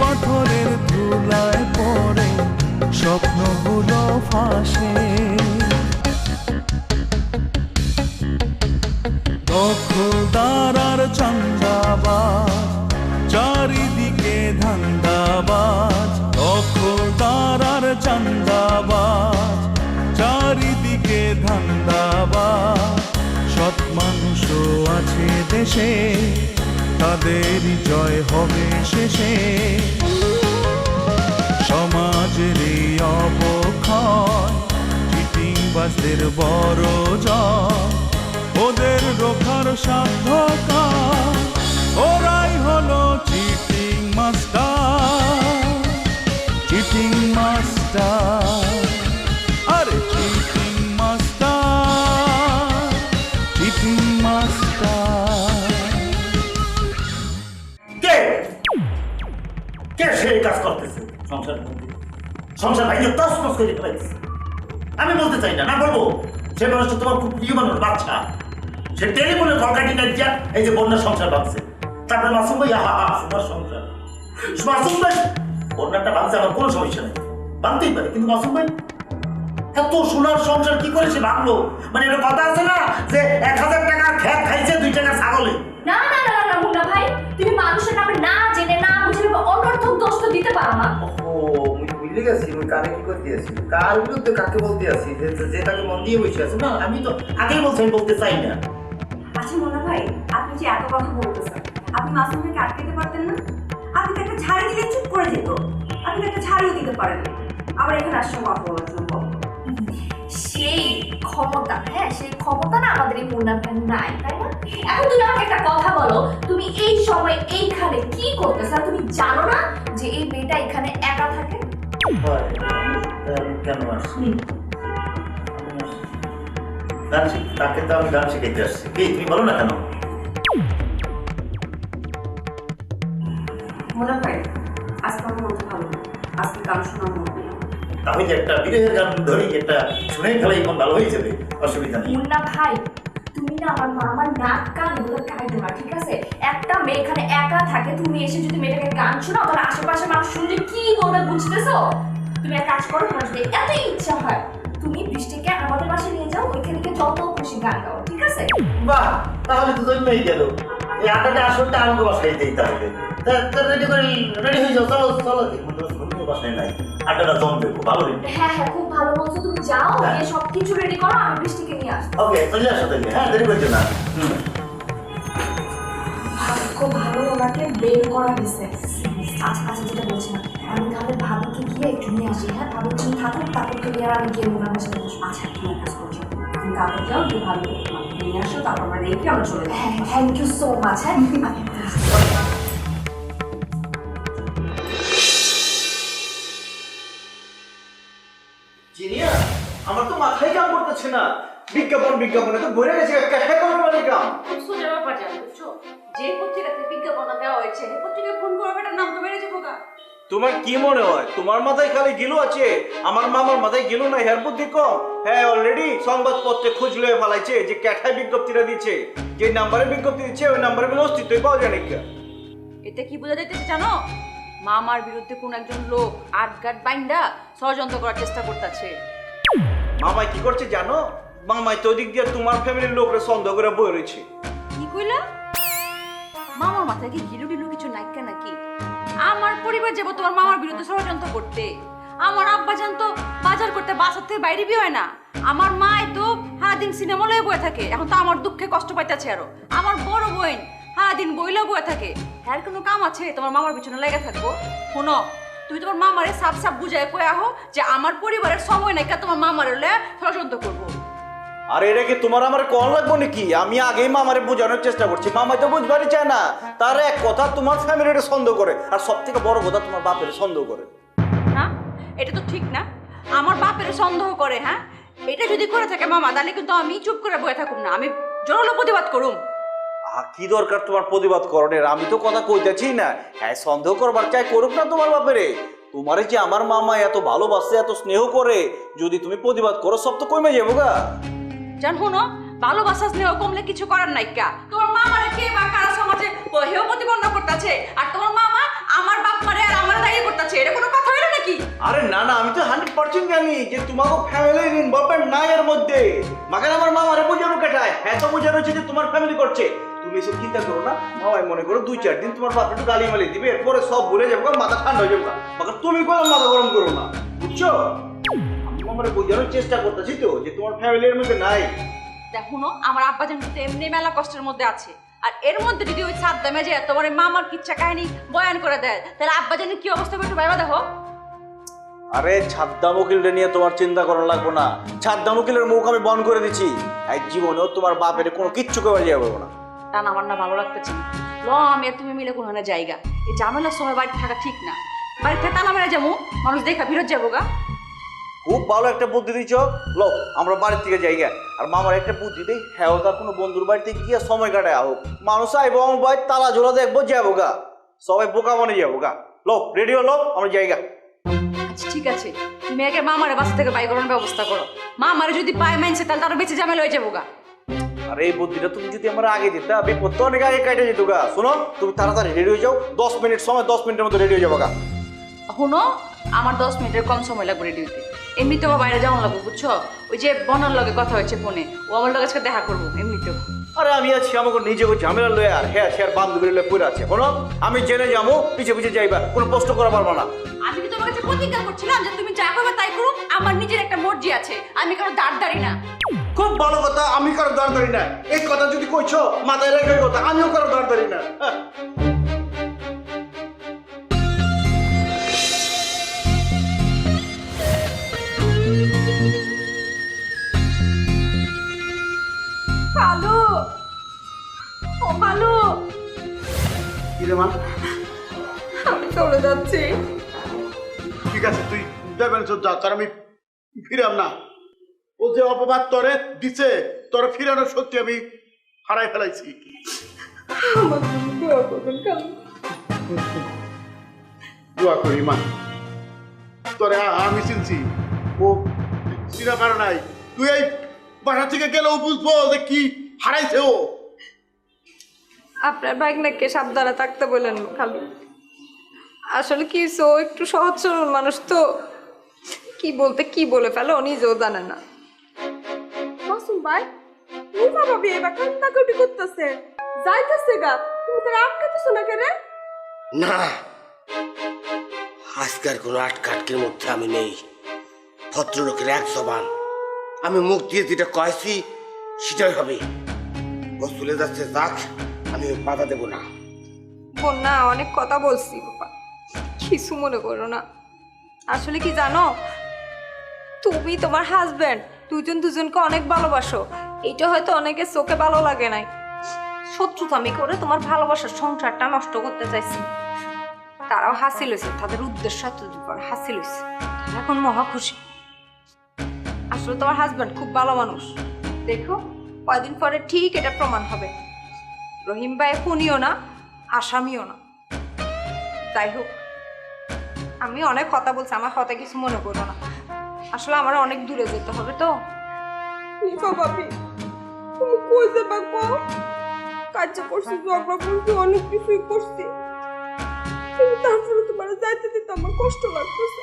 পাথরের ধুলায় পড়ে স্বপ্নগুলো ফাঁসে। দখলদার আর চান্দাবাজ, চারিদিকে ধান্দাবাজ। দখলদার আর চান্দাবাজ, চারিদিকে ধান্দাবাজ। সৎ মানুষও আছে দেশে, তাদেরই জয় হবে শেষে। সমাজের এই অবক্ষয় চিটিংবাজদের বড় জয়। ওদের রোখার সাধ্য কার, ওরাই হলো চিটিং মাস্টার। চিটিং মাস্টার, আরে চিটিং মাস্টার, চিটিং মাস্টার। কে কে সেই কাজ করতেছে? সংসার সংসার ভাইকে তছনছ করে ফেলাইছে। আমি বলতে চাই না, না বলবো। সে মানুষটা তোমার খুব প্রিয় মানুষ, বাচ্চা। সে টেলিফোনে ঢকাটি নাইয়া এই যে বন্যার সংসার ভাবছে। তারপরে মাসুম ভাই তোমার সংসার, মাসুম ভাই বন্যাটা ভাবছে, আমার কোনো সমস্যা নেই, ভাবতেই পারে। কিন্তু মাসুম ভাই এত সোনার সংসার কি করে সে ভাবলো? মানে এটা কথা আছে না যে 1000 টাকা খেত খাইছে 2 টাকা ছাগলে। না না না না মুন্না ভাই, তুমি মানুষের নামে না জেনে না বুঝে অনর্থক দোষ তো দিতে পারো না। ও আমি ভুলে গেছি, ওই কারে কি করতে আছি, কার বিরুদ্ধে কাকে বলতে আছি, যে তাকে মন দিয়ে বসে আছে। না আমি তো আগেই বলছি, আমি বলতে চাই না। আচ্ছা মুন্না ভাই, আপনি যে এত কথা বলতেছেন, আপনি মাসুম ভাইকে আটকাতে পারতেন না? আপনি তো একটা ঝাড়ি দিলে চুপ করে যেত। আপনি তো একটা ঝাড়িও দিতে পারেন, আবার এখানে আসছে কথা বলার জন্য। সেই ক্ষমতা, হ্যাঁ সেই ক্ষমতা না আমাদের এই মুন্না ভাই নাই, তাই না? এখন তুমি আমাকে একটা কথা বলো, তুমি এই সময় এইখানে কি করতেছো? তুমি জানো না যে এই মেয়েটা এখানে একা থাকে? কেন আসছি? গান তাকে তো আমি গান শিখাইতে আসছি। কি তুমি বলো না কেন? মুন্না ভাই আজকে আমার মন ভালো না, আজকে গান শোনার মন নেই। তাহলে একটা বিরহের গান ধরি, একটা শুনে ফেলাই, মন ভালো হয়ে যাবে, অসুবিধা নেই। মুন্না ভাই তুমি না আমার মামার নাক কান এগুলো কাটবে না, ঠিক আছে? একটা মেয়ে এখানে একা থাকে, তুমি এসে যদি মেয়েটাকে গান শোনাও তাহলে আশেপাশে মানুষ শুনলে কি বলবে, বুঝতেছো? তুমি এক কাজ করো, তোমার যদি এত ইচ্ছা হয় তুমি বৃষ্টিকে আমাদের বাসায় নিয়ে যাও, ওইখানে গিয়ে যত খুশি গান গাও, ঠিক আছে? বাহ, তাহলে তো জন্যই গেল। এই আটাটা আসলটা আমাকে বাসায় দিতে হবে। রেডি করে রেডি হয়ে যাও, চলো চলো। বাসায় নাই, আটাটা জমবে, খুব ভালো। হ্যাঁ হ্যাঁ খুব ভালো বলছো, তুমি যাও গিয়ে সবকিছু রেডি করো, আমি বৃষ্টিকে নিয়ে আসবো। ওকে, চলে আসো তাহলে। হ্যাঁ, দেরি করছো না। ভাগ্য ভালো ওনাকে বের করা দিছে। আচ্ছা আচ্ছা যেটা বলছিলাম, আমি তাহলে ভাবিকে গিয়ে একটু নিয়ে আসি। হ্যাঁ ভাবি তুমি থাকুন, তারপর ক্লিয়ার আমি গিয়ে ওনার সাথে বসবো। আচ্ছা তুমি কাজ করছো, তুমি তারপর যাও, একটু ভালো নিয়ে আসো, তারপর আমরা রেখে আমরা চলে যাই। হ্যাঁ থ্যাংক ইউ সো মাচ। হ্যাঁ জিনিয়া, আমার তো মাথায় কাম করতেছে না। বিজ্ঞাপনে তো ভরে গেছে, কাকে করবে মানে কাম? খুব সোজা ব্যাপার জানো, বুঝছো? যে পত্রিকাতে বিজ্ঞাপনটা দেওয়া হয়েছে, এই পত্রিকায় ফোন করবে, এটার নাম তো বেড়েছে বোকা। তোমার কি মনে হয় তোমার মাথায় খালি গিলো আছে, আমার মামার মাথায় গিলো না? হেয়ার বুদ্ধি কম? হ্যাঁ, অলরেডি সংবাদপত্রে খোঁজ লয়ে ফেলাইছে যে ক্যাঠায় বিজ্ঞপ্তিটা দিচ্ছে, যে নাম্বারে বিজ্ঞপ্তি দিচ্ছে ওই নাম্বারে কোনো অস্তিত্বই পাওয়া যায় নাকি। এতে কি বোঝা যাইতেছে জানো? মামার বিরুদ্ধে কোন একজন লোক আটগাট বাইন্দা ষড়যন্ত্র করার চেষ্টা করতেছে। মামাই কি করছে জানো? মামাই তো ওদিক দিয়ে তোমার ফ্যামিলির লোকরে সন্দেহ করে বই রয়েছে। কি কইলা? মামার মাথায় কি গিলু টিলু কিছু নাইকা নাকি? আমার পরিবার যাবো তোমার মামার বিরুদ্ধে ষড়যন্ত্র করতে? আমার আব্বা জান তো বাজার করতে বাসার থেকে বাইরে বিয়ে হয় না। আমার মা তো সারাদিন সিনেমা লয়ে বয়ে থাকে, এখন তো আমার দুঃখে কষ্ট পাইতেছে। আরো আমার বড় বোন সারাদিন বইলা বয়ে থাকে। হ্যাঁ কোনো কাম আছে তোমার মামার পিছনে লেগে থাকবো? শোনো, তুমি তোমার মামারে সাপ সাপ বুঝায় কয়ে আহো যে আমার পরিবারের সময় নাকি তোমার মামারে ষড়যন্ত্র করবো। আর এটা কি তোমার আমার কল লাগবো নাকি? আমি আগেই মামারে বোঝানোর চেষ্টা করছি, মামাই তো বুঝবারই চায় না। তার এক কথা তোমার ফ্যামিলিটা সন্দেহ করে, আর সব থেকে বড় কথা তোমার বাপের সন্দেহ করে। হ্যাঁ এটা তো ঠিক না, আমার বাপের সন্দেহ করে। হ্যাঁ এটা যদি করে থাকে মামা, তাহলে কিন্তু আমি চুপ করে বয়ে থাকুম না, আমি জোরালো প্রতিবাদ করুম। কি দরকার তোমার প্রতিবাদ করণের? আমি তো কথা কইতেছি না। হ্যাঁ সন্দেহ করবার চাই, করুক না তোমার বাপেরে। তোমারে যে আমার মামা এত ভালোবাসে, এত স্নেহ করে, যদি তুমি প্রতিবাদ করো সব তো কমে যাবো গা। জান শোনো, ভালোবাসা স্নেহ কমলে কিছু করার নাই কা। তোমার মামারে কে বা কারা সমাজে হেয় প্রতিপন্ন করতেছে, আর তোমার মামা আমার বাপ মারে আর আমার আরে না না, আমি তো 100% জানি যে তোমাকে ফ্যামিলির ইনভলভমেন্ট নাই এর মধ্যে। মাকে আমার মামারে বোঝানো কেটায়, হ্যাঁ তো বোঝানো হচ্ছে যে তোমার ফ্যামিলি করছে। তুমি এসব চিন্তা করো না, মামাই মনে করো 2-4 দিন তোমার বাপ একটু গালি মালি দিবে, এরপরে সব ভুলে যাবো, মাথা ঠান্ডা হয়ে যাবো। মাকে তুমি কোনো মাথা গরম করো না, বুঝছো? আমি মামারে বোঝানোর চেষ্টা করতেছি তো যে তোমার ফ্যামিলির মধ্যে নাই। দেখো না, আমার আব্বাজান কিন্তু এমনি মেলা কষ্টের মধ্যে আছে, আর এর মধ্যে যদি ওই সাদ্দামে যে তোমার এই মামার কিচ্ছা কাহিনী বয়ান করে দেয়, তাহলে আব্বাজানের কি অবস্থা হবে একটু ভাইবা দেখো। আরে ছাদ্দাম উকিলটা নিয়ে তোমার চিন্তা করা লাগবে না, ছাদ্দাম উকিলের মুখ আমি বন্ধ করে দিচ্ছি। এই জীবনেও তোমার বাপের কোনো কিচ্ছু করে যাবে না। তা না, আমার না ভালো লাগতেছে না। ল আমি আর তুমি মিলে কোনো জায়গা, এই ঝামেলার সময় বাড়িতে থাকা ঠিক না। বাড়িতে তালা মেরে যাবো, মানুষ দেখা ফিরত যাবো গা। খুব ভালো একটা বুদ্ধি দিচ্ছ, লো আমরা বাড়ির থেকে যাইগা। আর মামার একটা বুদ্ধি দেই, হ্যাঁ তার কোনো বন্ধুর বাড়িতে গিয়ে সময় কাটায় হোক, মানুষ আইবো আমার বাড়ি তালা ঝোলা দেখবো, যাবো গা, সবাই বোকা মনে যাবো গা। লো রেডি হলো, আমরা যাইগা। আচ্ছা ঠিক আছে, তুমি আগে মামারে বাসা থেকে বাই করানোর ব্যবস্থা করো। মামারে যদি পায় মানছে তাহলে তারও বেঁচে ঝামেলা হয়ে যাবো গা। আর এই বুদ্ধিটা তুমি যদি আমরা আগে দিতে, বিপদ তো অনেক আগে কাটে যেত গা। শোনো, তুমি তাড়াতাড়ি রেডি হয়ে যাও, 10 মিনিট সময়, 10 মিনিটের মধ্যে রেডি হয়ে যাবো গা। শুনো, আমার 10 মিনিটের কম সময় লাগবে রেডি হতে। এমনিতেও বাইরে যাওয়া লাগবে, বুঝছো? ওই যে বনার লগে কথা হয়েছে ফোনে, ও আমার লগে আজকে দেখা করবো এমনিতেও। আরে আমি আছি, আমাকে নিজেকে ঝামেলা লয়ে আর হ্যাঁ সে আর বান্ধবীর লয়ে পড়ে আছে। শোনো, আমি জেনে যাবো, পিছে পিছে যাইবা, কোনো প্রশ্ন করা পারবো না। আমি কি তোমার কাছে প্রতিজ্ঞা করছিলাম যে তুমি যা করবে তাই করো? আমার নিজের একটা মর্জি আছে, আমি কারো দাঁড় না। খুব ভালো কথা, আমি কারো দাঁড়াদাঁড়ি না। এই কথা যদি কইছো মাথায় রেখে কথা, আমিও কারো দাঁড়াদাঁড়ি না। ভালো ও ভালো, কি রে মা? আমি চলে যাচ্ছি। ঠিক আছে, তুই যাবেন যা, তার আমি ফিরাম না। ও যে অপবাদ তরে দিছে, তোর ফিরানোর শক্তি আমি হারাই ফেলাইছি। আমার জন্য দোয়া করবেন কালু। দোয়া করি মা, তোরে আমি চিনছি, ও চিনা পারে নাই। তুই এই বাসা থেকে গেলেও বুঝবো যে কি হারাইছে ও। আপনার ভাগ্নেকে সাবধানে থাকতে বললেন খালু। আসলে কি ও একটু সহজ সরল মানুষ তো, কি বলতে কি বলে ফেলে ও নিজেও জানে না। মাসুম ভাই, রুমা ভাবি এবার কান্নাকাটি করতেছে, যাইতেছে গা, তুমি তারা আটকাতেছো না কেন? না, আজকের কোনো আটকাটকের মধ্যে আমি নেই। ভদ্রলোকের এক জবান, আমি মুখ দিয়ে যেটা কয়েছি সেটাই হবে। ও চলে যাচ্ছে, যাক, আমি বাধা দেব না। বোন না, অনেক কথা বলছি বাবা, কিছু মনে করো না। আসলে কি জানো, তুমি তোমার হাজবেন্ড দুজন দুজনকে অনেক ভালোবাসো, এইটা হয়তো অনেকের চোখে ভালো লাগে নাই। শত্রুতামি করে তোমার ভালোবাসার সংসারটা নষ্ট করতে চাইছি। তারাও হাসিল হয়েছে, তাদের উদ্দেশ্য হাসিল হয়েছে, এখন মহা খুশি। আসলে তোমার হাজবেন্ড খুব ভালো মানুষ, দেখো কয়দিন পরে ঠিক এটা প্রমাণ হবে। রহিম ভাই খুনিও না, আসামিও না। যাই হোক, আমি অনেক কথা বলছি, আমার কথা কিছু মনে করো না। আসলে আমার অনেক দূরে যেতে হবে তো। নিফা ভাবি, তুমি কই যাবা গো? কাজ করছি, ঝগড়া করছি, অনেক কিছুই করছি, কিন্তু তারপরে তোমার যাইতে দিতে আমার কষ্ট লাগতেছে।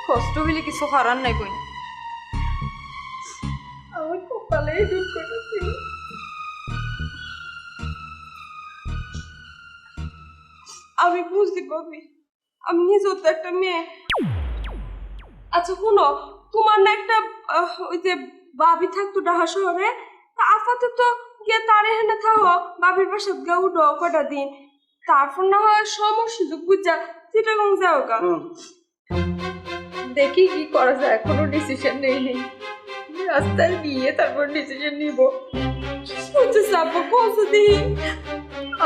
কষ্ট হইলে কিছু হারার নাই কই। আমার কপালে এই দুঃখটা ছিল। আমি বুঝতে পারি, আমি নিজেও তো একটা মেয়ে। আচ্ছা শুনো, তোমার না একটা ওই যে ভাবি থাকতো ঢাকা শহরে, আপাতত গিয়ে তার এখানে থাকো, ভাবির পাশে গা উঠো কটা দিন, তারপর না হয় সময় সুযোগ বুঝা চিটাগং যাও গা। দেখি কি করা যায়, এখনো ডিসিশন নেই। রাস্তায় গিয়ে তারপর ডিসিশন নিব। শুনতে যাবো কত দিন,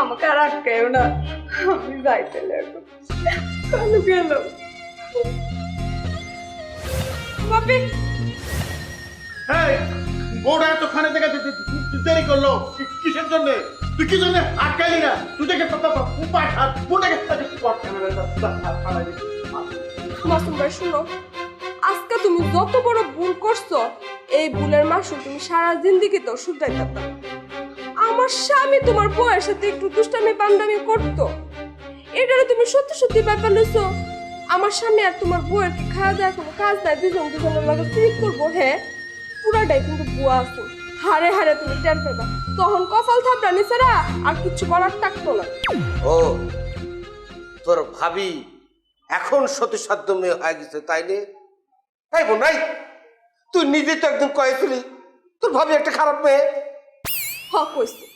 আমাকে আর আটকায়ও না, আমি যাইতে লাগবো। কালো গেল ভাবি। হ্যাঁ, বউটা এতখানে থেকে দেরি করলো কিসের জন্য? তুই কি জন্য আটকাইলি না? তুই দেখে মাসুম ভাই শুনো, আজকে তুমি যত বড় ভুল করছো, এই ভুলের মাসুল তুমি সারা জিন্দিগি তো শুধরাই পারতাম। আমার স্বামী তোমার বউয়ের সাথে একটু দুষ্টামি পান্ডামি করতো, এটারে তুমি সত্যি সত্যি ব্যাপার লইছো। আমার স্বামী আর তোমার বউয়ের কি খাওয়া দাওয়া কোনো কাজ নাই, দুজনের লাগে ফিট করবো? হ্যাঁ, পুরাটাই কিন্তু বুয়া আছে। হারে হারে তুমি টের পেবা, তখন কপাল থাপড়া নিছেরা আর কিছু করার থাকতো না। ও তোর ভাবি এখন সতীসাধ্য মেয়ে হয়ে গেছে, তাই নে? এই বোন নাই, তুই নিজে তো একদিন কয়েছিলি তোর ভাবি একটা খারাপ মেয়ে। কইছে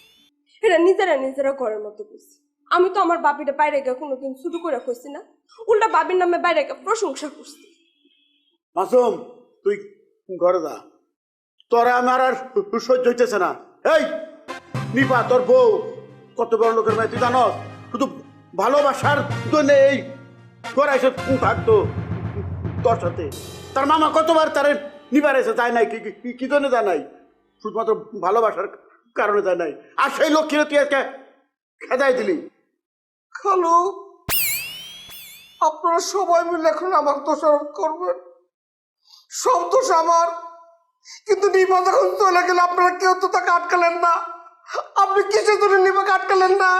এটা নিজেরা ঘরের মতো কইছে। আমি তো আমার বাপিটা বাইরে গিয়ে কোনোদিন শুরু করে কইছি না, উল্টা বাবির নামে বাইরে গিয়ে প্রশংসা করছি। মাসুম তুই ঘরে যা, তোরা আমার আর সহ্য হইতেছে না। এই নিপা, তোর বউ কত বড় লোকের মেয়ে তুই জানস? শুধু ভালোবাসার জন্য এই তোরা এসে থাকতো তোর সাথে। তার মামা কতবার তারে নিবার এসে যায় নাই, কি জন্য যায় নাই? শুধুমাত্র ভালোবাসার কারণে যায় নাই। আর সেই লক্ষ্মীরে তুই আজকে খেদাই দিলি। খালু, আপনারা সবাই মিলে এখন আমার দোষারোপ করবেন, সব দোষ আমার। কিন্তু নিপা যখন চলে গেল আপনারা কেউ তো তাকে আটকালেন না। আপনি কিসের জন্য নিপাকে আটকালেন না?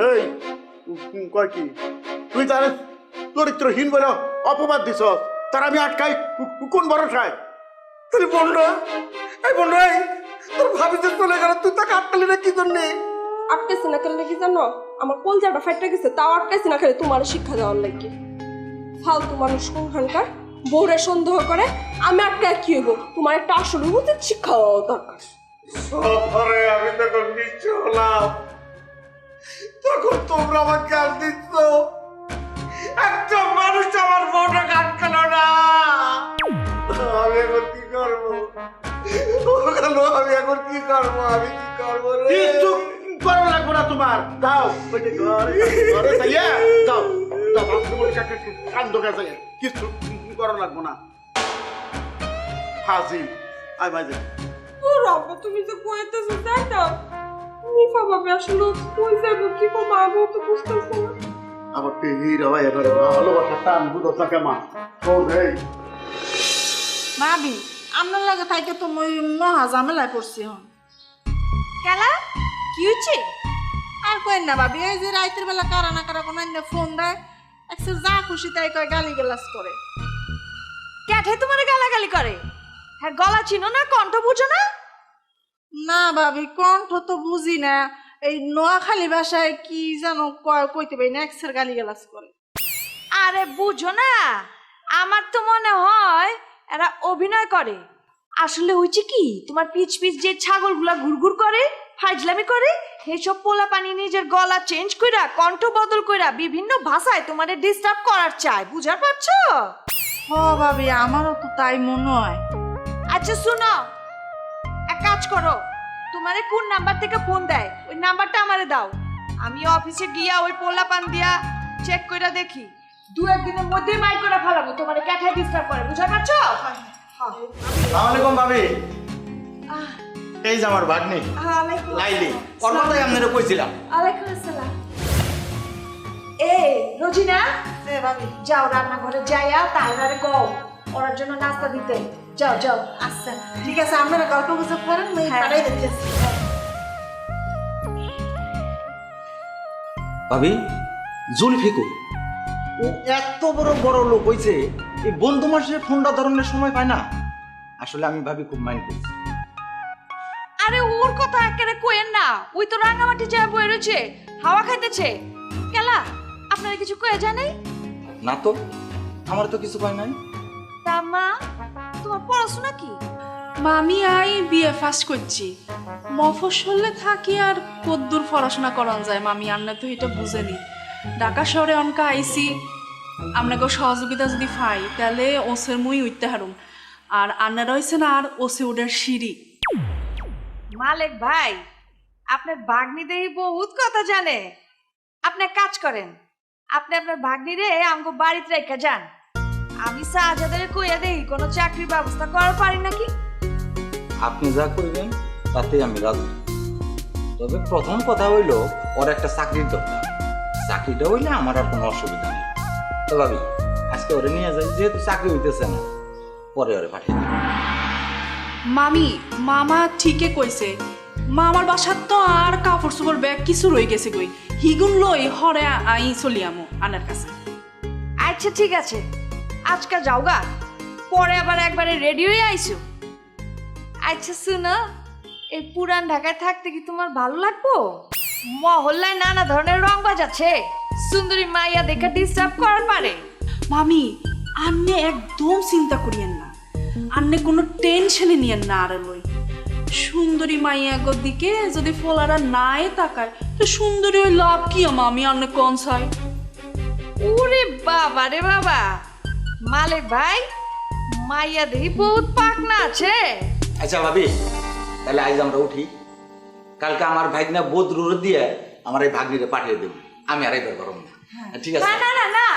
এই কয় কি তুই তার চরিত্রহীন বলে অপবাদ দিছ, তার আমি আটকাই কোন ভরসায়? তুই বোনরা, এই বোনরা, তোর ভাবি যে চলে গেল তুই তাকে আটকালি না কি জন্যে? আটকাইছি না কেন কি জানো? আমার কলজাটা ফাইটটা গেছে, তাও আটকাইছি না খেলে তোমার শিক্ষা দেওয়ার লাগে। ফালতু মানুষ কোনখানকার বউরে সন্দেহ করে, আমি আটকায় কি হইব? তোমার একটা আসলে উচিত শিক্ষা দেওয়া দরকার। সফরে আমি তখন নিশ্চয় হলাম, তখন তোমরা আমাকে কাজ দিচ্ছ। একটা মানুষ আমার বউটা আটকালো না, আমি এখন কি করবো? আমি এখন কি করবো? আমি কি করবো রে? কিছু করা লাগবে না তোমার, যাও ঘরে যাইয়া যাও কান্দ গেছে, কিছু করা লাগবে না। হাজি আই মাঝে তোর আব্বা তুমি যে কইতেছ তাই না? নিফা ভাবে আসলে কই যাবো কি করবো আমি তো বুঝতেছি না। আমার পেহির ভাই এবারে ভালোবাসা টান বুঝো থাকে মা। শোন এই ভাবি, আপনার লাগে থাইকে তো মই মহা ঝামেলায় পড়ছি হন। কেলা কি হচ্ছে? আর কইন না ভাবি, এই যে রাইতের বেলা কারা না কারা কোন ফোন দেয়, একসে যা খুশি তাই কয়, গালি গালাজ করে। ক্যাঠে তোমার গালাগালি করে? হ্যাঁ, গলা চিনো না, কণ্ঠ বুঝো না? না ভাবি, কণ্ঠ তো বুঝি না, এই নোয়াখালী ভাষায় কি জানো কইতে পারি না, একসের গালি গালাজ করে। আরে বুঝো না, আমার তো মনে হয় এরা অভিনয় করে। আসলে হয়েছে কি, তোমার পিচ পিচ যে ছাগলগুলা ঘুরঘুর করে, ফাজলামি করে, এসব পোলা পানি নিজের গলা চেঞ্জ কইরা, কণ্ঠ বদল কইরা বিভিন্ন ভাষায় তোমাদের ডিস্টার্ব করার চায়, বুঝার পারছো? হ ভাবি, আমারও তো তাই মনে হয়। আচ্ছা শুনো, এক কাজ করো, তোমারে কোন নাম্বার থেকে ফোন দেয় ওই নাম্বারটা আমারে দাও, আমি অফিসে গিয়া ওই পোলা পান দিয়া চেক কইরা দেখি। 2-1 দিনের মধ্যেই মাইক করে ফেলাবো, তোমারে ক্যাথায় ডিস্টার্ব করে, বুঝা পারছো? আসসালামু আলাইকুম ভাবি। এই যে আমার ভাগ্নি লাইলি, ওর কথাই আপনারা কইছিলাম। ওয়ালাইকুম আসসালাম। এই রোজিনা, ভাবি, যাও রান্নাঘরে যাইয়া তাহলে কও ওর জন্য নাস্তা দিতে। যাও যাও। আচ্ছা ঠিক আছে, আপনারা গল্প গুজব করেন, মই পাড়াই দেখতেছি। ভাবি, জুলফিকু ও এত বড় বড় লোক হইছে, এই বন্ধু মাসে ফোনটা ধরনের সময় পায় না। আসলে আমি ভাবি খুব মাইন্ড করছি। আরে ওর কথা একেবারে কোয়েন না, ওই তো রাঙামাটি যায় বয়ে রয়েছে, হাওয়া খাইতেছে। কেলা আপনারা কিছু কয়ে যায় নাই? না তো, আমার তো কিছু পায় নাই। তা মা, তোমার পড়াশোনা কি? মামি আই বিএ ফার্স্ট করছি, মফস্বলে থাকি আর কদ্দুর পড়াশোনা করান যায় মামি, আন্না তো এটা বুঝেনি। ঢাকা শহরে অনকা আইসি, আপনাকে সহযোগিতা যদি পাই তাহলে ওসের মুই উঠতে হারুম, আর আন্নারা হয়েছে না আর ওসে ওটার সিঁড়ি। মালিক ভাই, আপনার ভাগ্নি দেই বহুত কথা জানে। আপনি এক কাজ করেন, আপনি আপনার ভাগ্নিরে আমগো বাড়িতে রেখে যান, আমি শাহজাদের কইয়া দেই কোনো চাকরির ব্যবস্থা করার পারি নাকি। আপনি যা করবেন তাতে আমি রাজি, তবে প্রথম কথা হইল ওর একটা চাকরির দরকার। চাকরিটা হইলে আমার আর কোনো অসুবিধা নেই। তো ভাবি, আজকে ওরে নিয়ে যাই, যেহেতু চাকরি হইতেছে না, পরে ওরে পাঠিয়ে দিই। মামি, মামা ঠিকই কইছে, মামার বাসার তো আর কাপড় চোপড় ব্যাগ কিছু রয়ে গেছে গই, হিগুন লই হরে আই চলি আমো আনার কাছে। আচ্ছা ঠিক আছে, আজকে যাও গা, পরে আবার একবারে রেডি হয়ে আইসো। আচ্ছা শুনো, এই পুরান ঢাকায় থাকতে কি তোমার ভালো লাগবো? মহল্লায় নানা ধরনের রংবাজ আছে, সুন্দরী মাইয়া দেখে ডিস্টার্ব করার পারে। মামি আন্নে একদম চিন্তা করিয়েন না, আন্নে কোনো টেনশনে নিয়েন না। আর লই সুন্দরী মাইয়াগর দিকে যদি ফলারা নাই তাকায় তো সুন্দরী ওই লাভ কি মামি আন্নে কোন চাই? ওরে বাবা রে বাবা, মালিক ভাই মাইয়া দেখি বহুত পাকনা আছে। আচ্ছা ভাবি, তাহলে আজ আমরা উঠি। কালকে আমার ভাগনা বদরুর দিয়ে আমার এই ভাগ্নিরে পাঠিয়ে দেব, আমি আর এবার গরম না। ঠিক আছে? না না না না,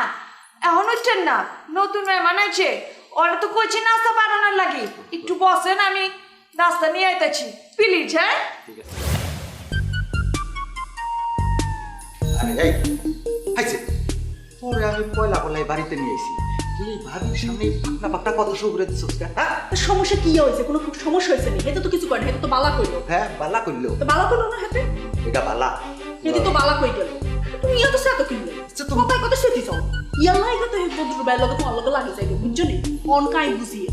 এখন উঠছেন না, নতুন মেহমান আছে, ওরা তো কইছি নাস্তা বানানোর লাগি। একটু বসেন, আমি নাস্তা নিয়ে আইতেছি প্লিজ। হ্যাঁ ঠিক আছে। আরে এই আইছে পরে আমি পয়লা পয়লাই বাড়িতে নিয়ে এসেছি, তুই ভাবির সামনে পাকনা পাকনা কথা শুরু করে দিচ্ছিস। হ্যাঁ সমস্যা কি হয়েছে? কোনো সমস্যা হয়েছে নি? এটা তো কিছু করে না, এটা তো বালা কইলো। হ্যাঁ বালা করলো, তো বালা করলো না হাতে? এটা বালা, এটা তো বালা কই গেল। তুমি ইয়া তো সাথে কিনলে কথায় কথা সেটি যাও ইয়া লাই কথা হে বদরু বাইর লগে তোমার লগে লাগে যাইবে, বুঝছো নি? অন কাই বুঝিয়ে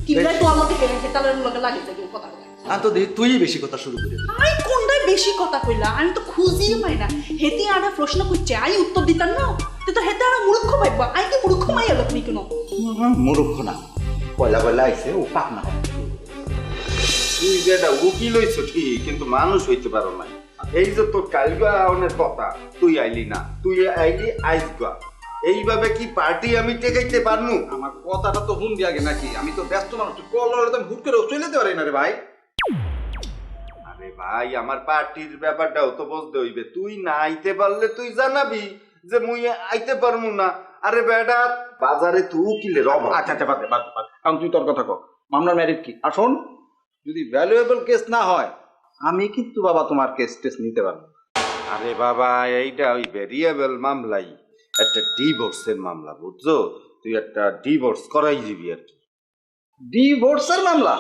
কিনলে তো আমার থেকে হেতালের লগে লাগে যাইবে কথা কথা। আমি তো দেখি তুই বেশি কথা শুরু করে দিলি। আই কোনটাই বেশি কথা কইলা? আমি তো খুঁজিয়ে পাই না। হেতি আনা প্রশ্ন করছে, আই উত্তর দিতাম না, তো হেতে আনা মূর্খ পাইবা। আই কি মূর্খ মাইয়া লোক নি কেন? মূর্খ না, পয়লা পয়লা আইছে ও পাকনা। তুই যেটা উকিল হইছ ঠিক, কিন্তু মানুষ হইতে পারো নাই। এই যে তোর কালগা আওনের কথা, তুই আইলি না, তুই আইলি আইসগা। এইভাবে কি পার্টি আমি টেকাইতে পারনু? আমার কথাটা তো হুন দিয়ে আগে নাকি, আমি তো ব্যস্ত মানুষ, কল হলে তো হুট করে চলে যেতে পারি না রে ভাই। আরে ভাই, আমার পার্টির ব্যাপারটাও তো বলতে হইবে। তুই না আইতে পারলে তুই জানাবি যে মুই আইতে পারমু না। আরে বেটা, বাজারে তুই উকিলের অভাব। আচ্ছা আচ্ছা বাদ দে, বাদ দে, বাদ দে। এখন তুই তোর কথা কর, মামলার ম্যারিট কি? আর শোন, যদি ভ্যালুয়েবল কেস না হয় আমি কিন্তু বাবা তোমার কেস টেস নিতে পারবো। আরে বাবা, এইটা ওই ভেরিয়েবল মামলাই, একটা ডিভোর্সের মামলা, বুঝছো? তুই একটা ডিভোর্স করাই দিবি আর কি। ডিভোর্সের মামলা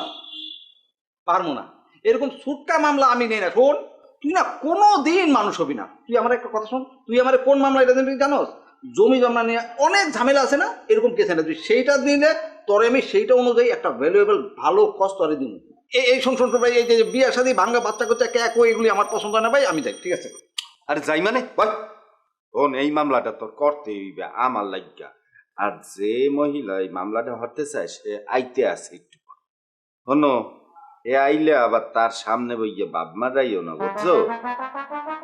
পারবো না, এরকম ছুটকা মামলা আমি নেই না। শোন, তুই না কোনো দিন মানুষ হবি না। তুই আমার একটা কথা শোন, তুই আমার কোন মামলা এটা তুই জানোস? জমি জমা নিয়ে অনেক ঝামেলা আছে না, এরকম কেস না, তুই সেইটা দিলে তোর আমি সেইটা অনুযায়ী একটা ভ্যালুয়েবল ভালো কষ্ট আরে দিব। এই শোন শোন ভাই, এই যে বিয়ের সাথে ভাঙ্গা বাচ্চা কাচ্চা ক্যাক এগুলি আমার পছন্দ হয় না ভাই, আমি যাই। ঠিক আছে? আরে যাই মানে বল, শোন, এই মামলাটা তোর করতে হইবে আমার লাগিয়া। আর যে মহিলা এই মামলাটা হতে চায় সে আইতে আছে একটু পর। শোনো, এ আইলে আবার তার সামনে বইয়ে বাপ মারাইও না, বুঝছো?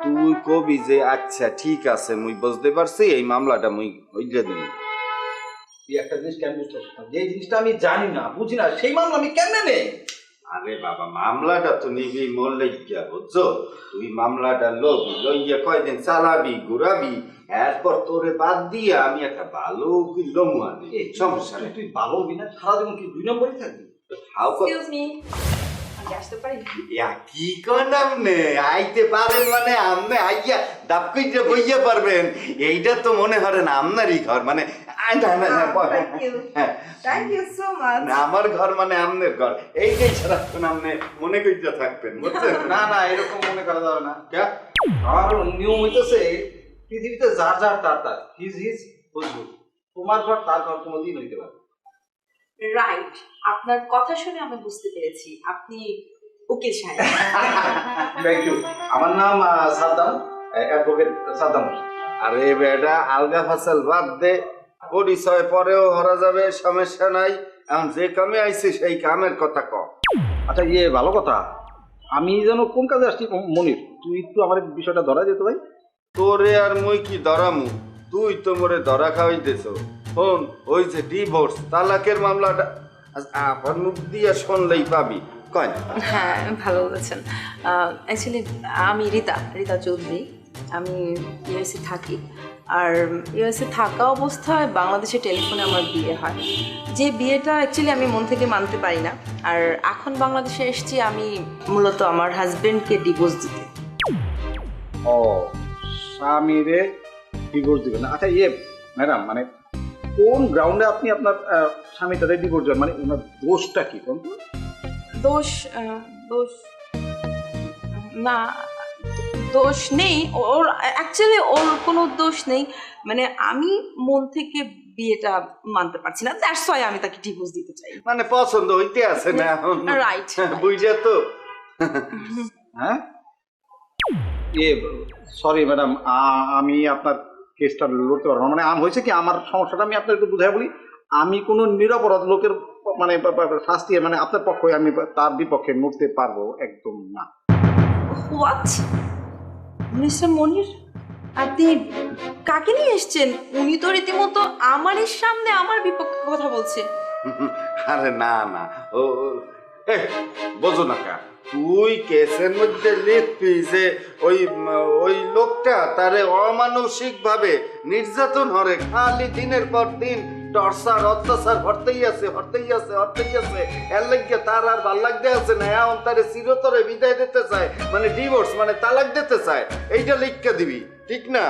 তুই কবি যে আচ্ছা ঠিক আছে, মুই বুঝতে পারছি, এই মামলাটা মুই হইলে দিবি। তুই একটা জিনিস কেন বুঝতে পারছিস না? যে জিনিসটা আমি জানি না বুঝি না, সেই মামলা আমি কেমনে নেই? আরে বাবা, মামলাটা তো নিবি মোর লাগিয়া, বুঝছো? তুই মামলাটা লবি, লইয়া কয়দিন চালাবি ঘুরাবি, এরপর তোরে বাদ দিয়ে আমি একটা ভালো উকিল লমু আনি। সমস্যা নেই। তুই ভালো হবি না, সারা জীবন কি 2 নম্বরই থাকবি? হাউ কর আসতে পারি? কি কন আমনে আইতে পারেন মানে আমনে আইয়া দাপ কইতে বইয়া পারবেন, এইটা তো মনে করেন আপনারই ঘর। মানে থ্যাংক ইউ সো মাচ। আমার ঘর মানে আমনের ঘর, এইটাই সারাক্ষণ আমনে মনে কইতে থাকবেন, বুঝছেন? না না, এরকম মনে করা যাবে না। আমার নিয়ম হইতেছে পৃথিবীতে যার যার তার তার, হিজ হিজ বুঝবো। তোমার ঘর তার ঘর কোনোদিন হইতে পারে। রাইট, আপনার কথা শুনে আমি বুঝতে পেরেছি আপনি উকিল সাহেব। Thank you. আমার নাম সাদ্দাম, অ্যাডভোকেট সাদ্দাম। আরে বেটা, আলগা ফাসাল বাদ দে, পরিচয় পরেও হরা যাবে, সমস্যা নাই। এখন যে কামে আইছে সেই কামের কথা ক। আচ্ছা ভালো কথা, আমি যেন কোন কাজে আসছি? মনির, তুই একটু আমার বিষয়টা ধরা যেত ভাই। তোরে আর মুই কি ধরামু? তুই তো মোরে ধরা খাওয়াইতেছ। শোন, ওই যে ডিভোর্স তালাকের মামলাটা আবার মুখ দিয়ে শুনলেই পাবি। কয় হ্যাঁ, ভালো বলেছেন। অ্যাকচুয়ালি আমি রীতা চৌধুরী, আমি ইউএসএ থাকি। আর ইউএসএ থাকা অবস্থায় বাংলাদেশে টেলিফোনে আমার বিয়ে হয়, যে বিয়েটা অ্যাকচুয়ালি আমি মন থেকে মানতে পারি না। আর এখন বাংলাদেশে এসেছি আমি মূলত আমার হাজবেন্ডকে ডিভোর্স দিতে। ও, স্বামীরে ডিভোর্স দিবেন না? আচ্ছা ম্যাডাম, মানে কোন গ্রাউন্ডে আপনি আপনার স্বামীটারে ডিভোর্স দেবেন? মানে ওনার দোষটা কি? কোন দোষ না, দোষ নেই ওর, অ্যাকচুয়ালি ওর কোনো দোষ নেই। মানে আমি মন থেকে বিয়েটা মানতে পারছি না, দ্যাটস ওয়াই আমি তাকে ডিভোর্স দিতে চাই। মানে পছন্দ হইতে আছে না এখন, রাইট বুঝে তো। হ্যাঁ সরি ম্যাডাম, আমি আপনার কেসটা লড়তে পারবো না। মানে হয়েছে কি, আমার সমস্যাটা আমি আপনাকে বুঝাই বলি। আমি কোনো নিরপরাধ লোকের মানে শাস্তি মানে আপনার পক্ষে আমি তার বিপক্ষে লড়তে পারবো একদম না। হোয়াট মিস্টার মনির, আপনি কাকে নিয়ে এসছেন? উনি তো রীতিমতো আমার সামনে আমার বিপক্ষে কথা বলছে। আরে না না, ও বোঝো না কা, তুই কেসের মধ্যে লিখবি যে ওই লোকটা তারে অমানসিক ভাবে নির্যাতন হরে, খালি দিনের পর দিন টর্চার অত্যাচার হরতেই আছে এর লাগিয়ে তার আর ভাল লাগতে আছে না, এখন তারে চিরতরে বিদায় দিতে চায়, মানে ডিভোর্স মানে তালাক দিতে চায়। এইটা লিখকে দিবি, ঠিক না?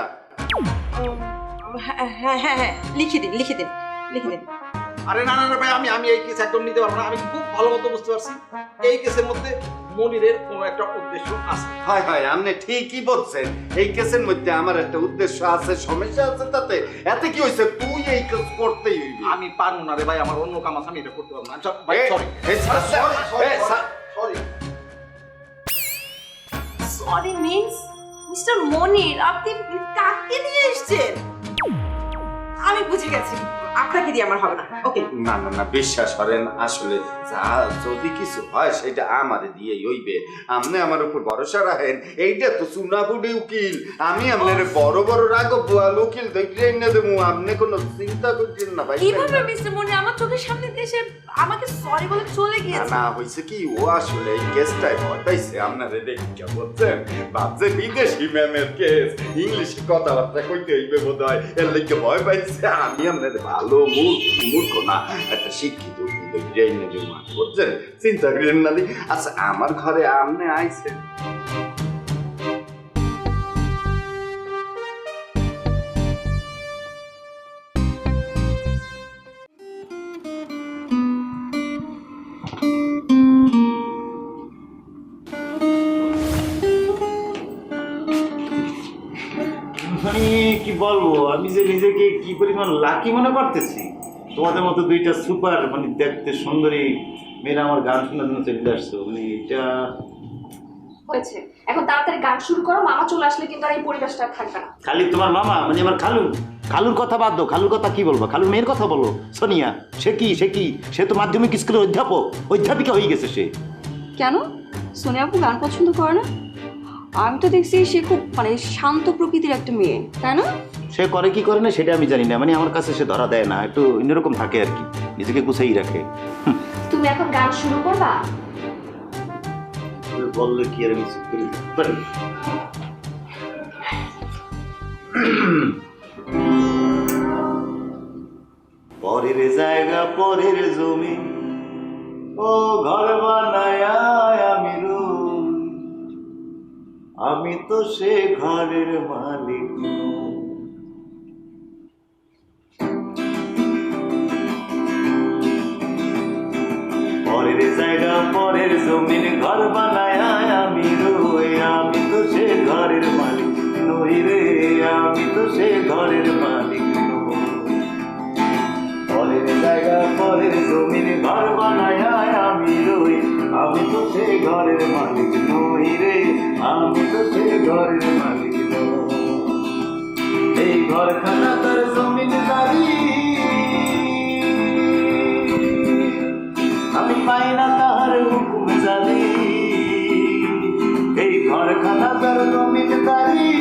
হ্যাঁ হ্যাঁ হ্যাঁ, লিখে দিন। আরে না না ভাই, আমি এই কেস একদম নিতে পারবো না। আমি খুব ভালো মতো বুঝতে পারছি এই কেসের মধ্যে মনিরের কোনো একটা উদ্দেশ্য আছে। হয় আপনি ঠিকই বলছেন, এই কেসের মধ্যে আমার একটা উদ্দেশ্য আছে, সমস্যা আছে। তাতে এতে কি হয়েছে, তুই এই কেস করতেই হইবি। আমি পারবো না রে ভাই, আমার অন্য কাম আছে, আমি এটা করতে পারবো না। ভাই সরি সরি মিন্স মিস্টার মনির, আপনি কাকে নিয়ে এসছেন? আমি বুঝে গেছি, আপনাকে দিয়ে আমার হবে না। ওকে না না না, বিশ্বাস করেন, আসলে যা যদি কিছু হয় সেটা আমারে দিয়েই হইবে। আপনি আমার উপর ভরসা রাখেন, এইটা তো চুনাপুটি উকিল, আমি আপনার বড় বড় রাগব বোয়াল উকিল দেখলে না দেবো, আপনি কোনো চিন্তা করছেন না ভাই। কিভাবে মিস্টার মনির আমার চোখের সামনে দিয়ে এসে আমাকে সরি বলে চলে গিয়েছে? না হয়েছে কি, ও আসলে এই কেসটাই ঘটাইছে আপনারে দেখে, বলছেন ভাবছে বিদেশি ম্যামের কেস, ইংলিশে কথাবার্তা কইতে হইবে বোধ হয়, এর লেগে ভয় পাইছে। আমি আপনার ভালো মূর্খ না, একটা শিক্ষিত বুঝছেন, চিন্তা করেন না। আচ্ছা আমার ঘরে আপনি আইছেন, মানে কি বলবো, আমি যে নিজেকে কি পরিমাণ লাকি মনে করতেছি। তোমাদের মতো দুইটা সুপার মানে দেখতে সুন্দরী মেয়েরা আমার গান শোনার জন্য চলে আসছো, মানে এটা হয়েছে। এখন তাড়াতাড়ি গান শুরু করো, মামা চলে আসলে কিন্তু আর এই পরিবেশটা থাকবে না। খালি তোমার মামা মানে আমার খালুর কথা বাদ দাও, খালুর কথা কি বলবো, খালুর মেয়ের কথা বলো। সোনিয়া সে কি সে তো মাধ্যমিক স্কুলের অধ্যাপিকা হয়ে গেছে। সে কেন সোনিয়া আপু গান পছন্দ করে না? আমি তো দেখছি সে খুব মানে শান্ত প্রকৃতির একটা মেয়ে, তাই না? সে করে কি করে না সেটা আমি জানি না, মানে আমার কাছে সে ধরা দেয় না, একটু অন্যরকম থাকে আর কি, নিজেকে গুছাই রাখে। তুমি এখন গান শুরু করবা? বললে কি আর আমি চুপ করে দিতে পারি? পরের জায়গা পরের জমি, ও ঘর বানায় আমি রই, আমি তো সে ঘরের মালিক নই। পরের জায়গা পরের জমিন, ঘর বানায় আমি রই, আমি তো সে ঘরের মালিক নই রে, আমি তো সে ঘরের মালিক নই। পরের জায়গা পরের জমিন, ঘর বানায় আমি রই, আমি তো সে ঘরের মালিক নই রে, আমি তো সে ঘরের মালিক নই। এই ঘরখানা তার জমিনদারি, আমি পাই না তাহার হুকুম জানি। এই ঘরখানা তার জমিনদারি,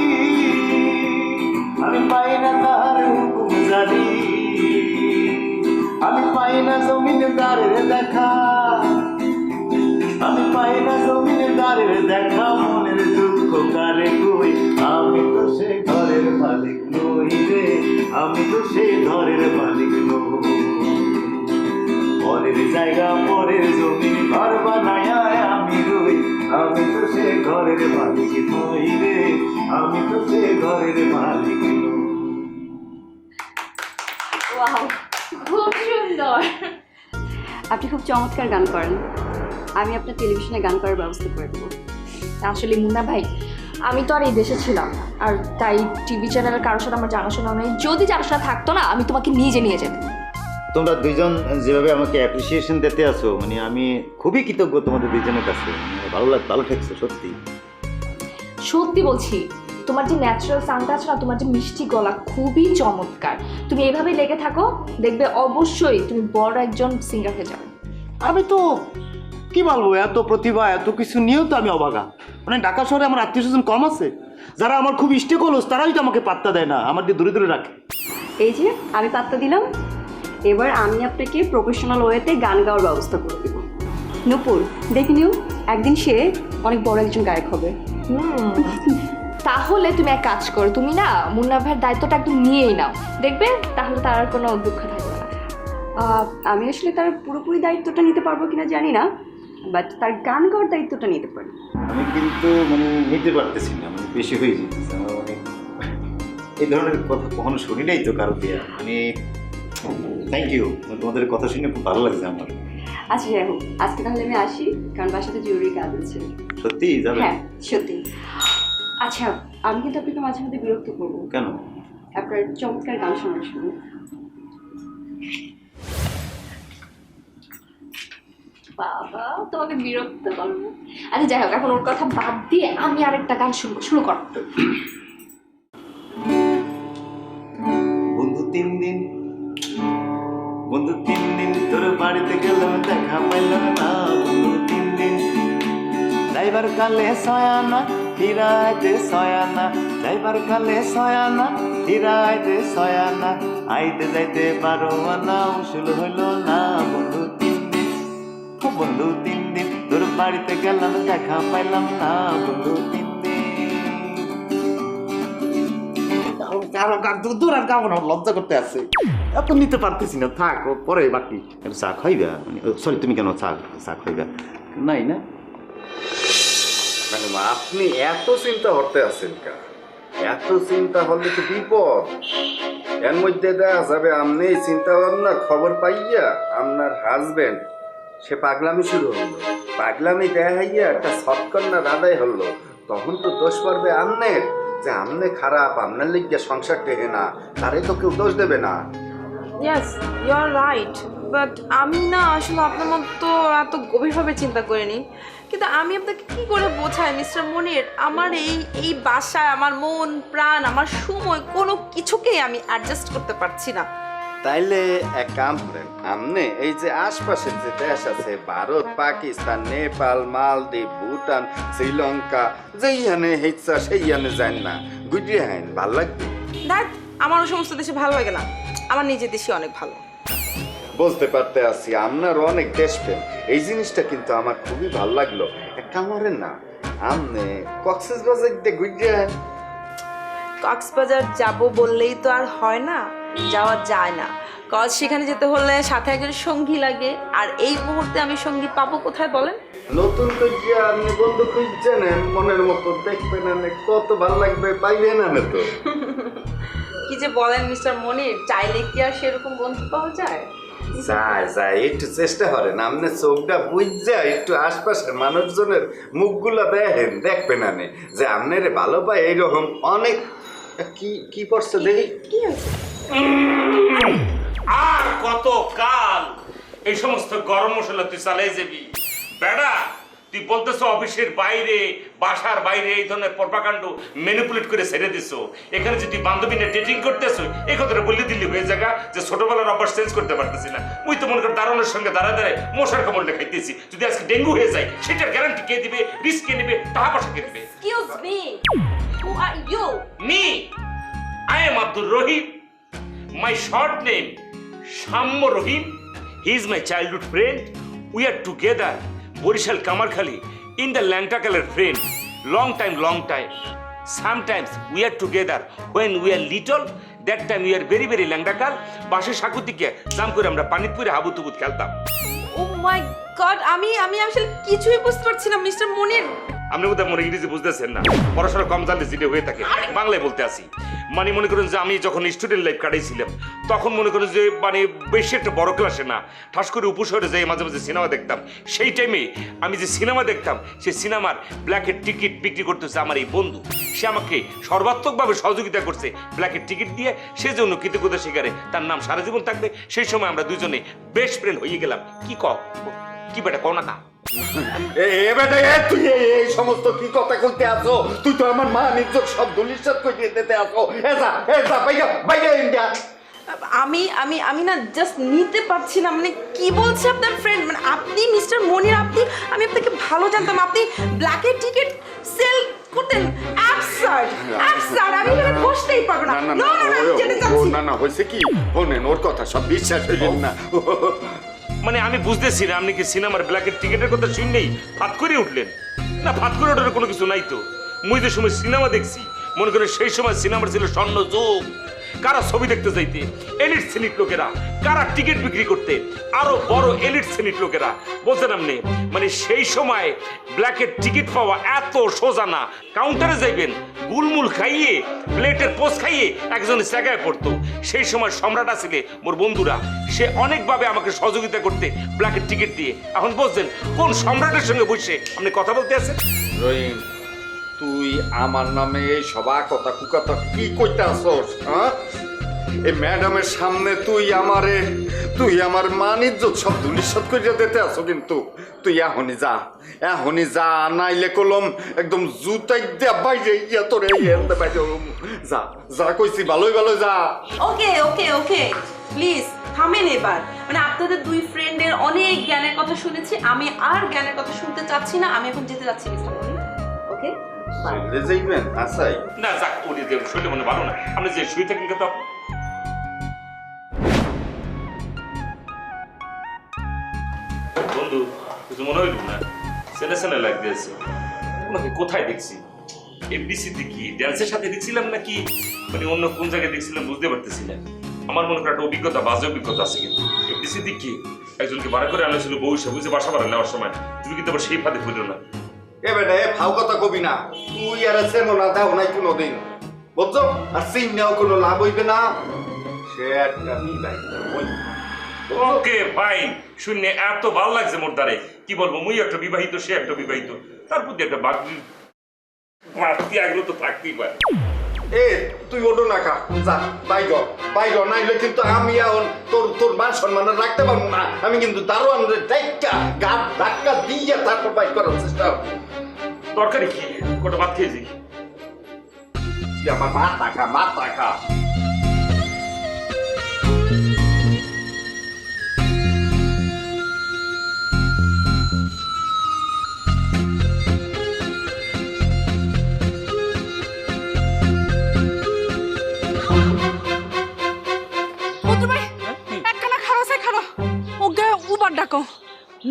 আমি পাই না তাহার হুকুম জানি। আমি পাই না জমিনদারের দেখা, আমি পাই না জমিনদারের দেখা, মনের দুঃখ কারে কই, আমি তো সে ঘরের মালিক নই রে, আমি তো সে ঘরের মালিক নই। পরের জায়গা পরের জমিন, ঘর বানায় আমি রই, আমি তো সে ঘরের মালিক নই রে, আমি তো সে ঘরের মালিক নই। ওয়াও, খুব সুন্দর। আপনি খুব চমৎকার গান করেন, আমি আপনার টেলিভিশনে গান করার ব্যবস্থা করে দেবো। আসলে মুন্না ভাই, আমি তো আর এই দেশে ছিলাম না, আর তাই টিভি চ্যানেলের কারোর সাথে আমার জানাশোনা নেই। যদি জানাশোনা থাকতো না, আমি তোমাকে নিজে নিয়ে যেতাম। তোমরা দুইজন যেভাবে আমাকে অ্যাপ্রিসিয়েশন দিতে আছো, মানে আমি খুবই কৃতজ্ঞ তোমাদের দুইজনের কাছে। ভালো ঠেকছো সত্যি। সত্যি বলছি, তোমার যে ন্যাচারাল সাউন্ড আছে না, তোমার যে মিষ্টি গলা, খুবই চমৎকার। তুমি এইভাবে লেগে থাকো, দেখবে অবশ্যই তুমি বড় একজন সিঙ্গার হয়ে যাবে। আমি তো কি বলবো, এত প্রতিভা এত কিছু নিয়েও তো আমি অবাগা। মানে ঢাকা শহরে আমার আত্মীয় স্বজন কম আছে, যারা আমার খুব ইষ্টে কলস, তারাই তো আমাকে পাত্তা দেয় না, আমাকে দূরে দূরে রাখে। এই যে আমি পাত্তা দিলাম, এবার আমি আপনাকে প্রফেশনাল ওয়েতে গান গাওয়ার ব্যবস্থা করে দেব। নূপুর, দেখে নিও, একদিন সে অনেক বড় একজন গায়ক হবে। তাহলে তুমি এক কাজ করো, তুমি না মুন্না ভাইয়ের দায়িত্বটা একদম নিয়েই নাও, দেখবে তাহলে তার আর কোনো দুঃখ থাকবে না। আমি আসলে তার পুরোপুরি দায়িত্বটা নিতে পারবো কিনা জানি না, বাট তার গান গাওয়ার দায়িত্বটা নিতে পারি। আমি কিন্তু মানে নিতে পারতেছি না, মানে বেশি হয়ে যেতেছে আমার। মানে এই ধরনের কথা কখনো শুনি নাই তো কারো দিয়া। মানে থ্যাংক ইউ, তোমাদের কথা শুনে খুব ভালো লাগছে আমার। আচ্ছা যাই হোক, আজকে তাহলে আমি আসি, কারণ বাসাতে জরুরি কাজ আছে। সত্যি যাবে? হ্যাঁ সত্যি। আচ্ছা, আমি কিন্তু আপনাকে মাঝে মধ্যে বিরক্ত করবো। কেন? আপনার চমৎকার গান শোনার জন্য। বাবা, তোমাকে বিরক্ত করবো? আচ্ছা যাই হোক, এখন ওর কথা বাদ দিয়ে আমি আরেকটা গান শুরু করো। বন্ধু 3 দিন তোর বাড়িতে গেলাম, দেখা পাইলাম না। বন্ধু 3 দিন ড্রাইভার কালে সয়ানা, ফিরাইতে সয়ানা, ড্রাইভার কালে সয়ানা, ফিরাইতে সয়ানা, আইতে যাইতে 12 আনা, উসুল হইল না। বন্ধু 3 দিন, বন্ধু 3 দিন তোর বাড়িতে গেলাম, দেখা পাইলাম না। বন্ধু 3 দূর আর গাবো না, লজ্জা করতে আছে, এত নিতে পারতেছি না, থাক পরে বাকি। চা খাইবা? সরি, তুমি কেন চা খাইবা? নাই না, ম্যাডাম আপনি এত চিন্তা করতে আছেন কা? এত চিন্তা হলে তো বিপদ। এর মধ্যে দেখা যাবে আপনি এই চিন্তা ভাবনার খবর পাইয়া আপনার হাজবেন্ড সে পাগলামি শুরু হলো, পাগলামি দেখাইয়া একটা সৎকন্যার আদায় হলো, তখন তো দোষ পড়বে আমনের, যে আমনে খারাপ, আপনার লিগে সংসার টেকে না, তারে তো কেউ দোষ দেবে না। Yes, you are right, but আমি না আসলে আপনার মতো এত গভীরভাবে চিন্তা করিনি। কিন্তু আমি আপনাকে কি করে বোঝাই মিস্টার মনির, আমার এই বাসায় আমার মন প্রাণ আমার সময় কোনো কিছুকেই আমি অ্যাডজাস্ট করতে পারছি না। তাইলে এক কাম করেন, আপনি এই যে আশপাশের যে দেশ আছে, ভারত, পাকিস্তান, নেপাল, মালদ্বীপ, ভুটান, শ্রীলঙ্কা, যেইখানে ইচ্ছা সেইখানে যান না, গুজিয়ে হাইন, ভাল লাগবে। দেখ, আমার ওই সমস্ত দেশে ভালো লাগে না, আমার নিজের দেশে অনেক ভালো। বুঝতে পারতে আছি আপনার অনেক দেশপ্রেম, এই জিনিসটা কিন্তু আমার খুবই ভাল লাগলো। এক কাম করেন না, আপনি কক্সবাজার দিয়ে গুজিয়ে হাইন। কক্সবাজার যাব বললেই তো আর হয় না, যাওয়া যায় না, কজ সেখানে যেতে হলে সাথে একজন সঙ্গী লাগে, আর এই মুহূর্তে আমি সঙ্গী পাবো কোথায় বলেন? নতুন কইয়া আপনি বন্ধু খুঁজছে নেন, মনের মতো দেখবেন, কত ভাল লাগবে, পাইবেন না তো। কি যে বলেন মিস্টার মনির, চাইলে কি আর সেরকম বন্ধু পাওয়া যায়? যাই একটু চেষ্টা করেন, আপনি চোখটা বুঝা একটু আশপাশের মানুষজনের মুখগুলা দেখবেন আনে, যে আপনারে ভালো পায় এইরকম অনেক। কি কি পড়ছে দেখি? কি আছে? আর কত কাল এই সমস্ত গরম মশলা তুই চালাই যাবি? বেড়া, তুই বলতেছো অফিসের বাইরে, বাসার বাইরে এই ধরনের প্রপাকাণ্ড ম্যানিপুলেট করে ছেড়ে দিছো। এখানে যে তুই বান্ধবী নিয়ে ডেটিং করতেছো, এই কথাটা বললে দিল্লি হয়ে জায়গা যে ছোটবেলার অভ্যাস চেঞ্জ করতে পারতেছি না। মুই তো মনে কর দারুণের সঙ্গে দাঁড়ায় মশার কামড়টা খাইতেছি। যদি আজকে ডেঙ্গু হয়ে যায়, সেটার গ্যারান্টি কে দিবে? রিস্ক কে নেবে? টাকা পয়সা কে দিবে? Excuse me, who are you? Me, I am Abdul Rahim. My short name, Shammo Rahim. He is my childhood friend. We are together, Borishal Kamarkhali, in the Langtakalar friend. Long time. Sometimes we are together when we are little. That time we are very Langtakal. Bashe Shakutike, জাম করে আমরা পানিপুরে হাবুতুবুত খেলতাম। Oh my God, আমি আসলে কিছুই বুঝতে পারছি না mister মনির। আপনি বোধহয় মনে ইংরেজি বুঝতেছেন না, পড়াশোনা কম জানলে যেটা হয়ে থাকে, বাংলায় বলতে আসি। মানে মনে করেন যে আমি যখন স্টুডেন্ট লাইফ কাটাইছিলাম তখন মনে করেন যে মানে বেশি একটা বড় ক্লাসে না, ঠাস করে উপশহরে যাই মাঝে মাঝে সিনেমা দেখতাম। সেই টাইমে আমি যে সিনেমা দেখতাম সেই সিনেমার ব্ল্যাকের টিকিট বিক্রি করতেছে আমার এই বন্ধু। সে আমাকে সর্বাত্মকভাবে সহযোগিতা করছে ব্ল্যাকের টিকিট দিয়ে, সেজন্য কৃতজ্ঞতা স্বীকারে তার নাম সারা জীবন থাকবে। সেই সময় আমরা দুজনে বেস্ট ফ্রেন্ড হয়ে গেলাম। কি বেটা কও না কা তুই এই সমস্ত কি কথা বলতে আসো? তুই তো আমার মা নিজের সব দলিশাত করে দিতে আসো। ইন্ডিয়া আমি আমি আমি না জাস্ট নিতে পারছি না, মানে কি বলছে আপনার ফ্রেন্ড, মানে আপনি মিস্টার মনির, আমি আপনাকে ভালো জানতাম, আপনি ব্ল্যাকের টিকিট সেল করতেন। অ্যাবসার্ড অ্যাবসার্ড, আমি এখানে বসতেই পারবো না। না না না, আমি যেতে চাচ্ছি। না হয়েছে কি, শোনেন ওর কথা সব বিশ্বাস হইলেন না। মানে আমি বুঝতেছি না, আপনি কি সিনেমার ব্ল্যাকের টিকিটের কথা শুনলেই ফাত করে উঠলেন? না, ফাত করে ওঠার কোনো কিছু নাই তো। মুই যে সময় সিনেমা দেখছি, মনে করেন সেই সময় সিনেমার ছিল স্বর্ণ যুগ। কারা ছবি দেখতে যাইতে এলিট শ্রেণীর লোকেরা, কারা টিকিট বিক্রি করতে আরো বড় এলিট শ্রেণীর লোকেরা। বলছেন আপনি মানে সেই সময় ব্ল্যাকের টিকিট পাওয়া এত সোজা না। কাউন্টারে যাইবেন, গুলমুল খাইয়ে প্লেটের পোস্ট খাইয়ে একজনের জায়গায় পড়তো। সেই সময় সম্রাট আসলে মোর বন্ধুরা, সে অনেকভাবে আমাকে সহযোগিতা করতে ব্ল্যাকের টিকিট দিয়ে। এখন বলছেন কোন সম্রাটের সঙ্গে বসে আপনি কথা বলতে আছেন? রহিম, তুই আমার নামে এই সবা কথা কুকথা কি কইতে আসছ? হ্যাঁ, এই ম্যাডামের সামনে তুই আমার মান ইজ্জত সব ধুলিসাৎ করিয়া দিতে আসো। কিন্তু তুই এখনই যা, নাইলে কলম একদম জুতাই দিয়া বাইরে গিয়া তোর এই এনতে বাইরে যা কইছি, ভালোই যা। ওকে ওকে ওকে, প্লিজ থামেন এবার। মানে আপনাদের দুই ফ্রেন্ডের অনেক জ্ঞানের কথা শুনেছি, আমি আর জ্ঞানের কথা শুনতে চাচ্ছি না। আমি এখন যেতে যাচ্ছি মিস্টার মনি। ওকে যাইবেন? আসাই না, যাক, উনি যে শরীরে মনে ভালো না, আপনি যে শুয়ে থাকেন কিন্তু। বন্ধু কিছু মনে হইল না? সেনে লাগতেছে। ওনাকে কোথায় দেখছি? এফডিসি দেখি ড্যান্সের সাথে দেখছিলাম নাকি মানে অন্য কোন জায়গায় দেখছিলাম বুঝতে পারতেছি না। আমার মনে করা একটা অভিজ্ঞতা, বাজে অভিজ্ঞতা আছে। কিন্তু এফডিসি দেখি একজনকে ভাড়া করে আনা ছিল বউ বুঝে বাসা ভাড়া নেওয়ার সময়। তুমি কিন্তু আবার সেই ফাঁদে পড়ো না। এবারে ফাও কথা কবি না, তুই আর চেনো না, দাও নাই কোনোদিন, বুঝছো? আর চিন নেওয়া কোনো লাভ হইবে না। সে একটা বিবাহিত। ওকে ফাইন, শুনে এত ভালো লাগছে মোর দ্বারে। কি বলবো, মুই একটা বিবাহিত, সে একটা বিবাহিত, তার প্রতি একটা বাড়তি আগ্রহ তো থাকতেই পারে। এ তুই ওটো না খা, যা বাইগ, নাইলে কিন্তু আমি এখন তোর মান সম্মান রাখতে পারবো না। আমি কিন্তু দারোয়ানের গাত ধাক্কা দিয়ে তারপর বাইক করার চেষ্টা করবো। তরকারি কি কটা ভাত খেয়েছি? আমার মাথা খা।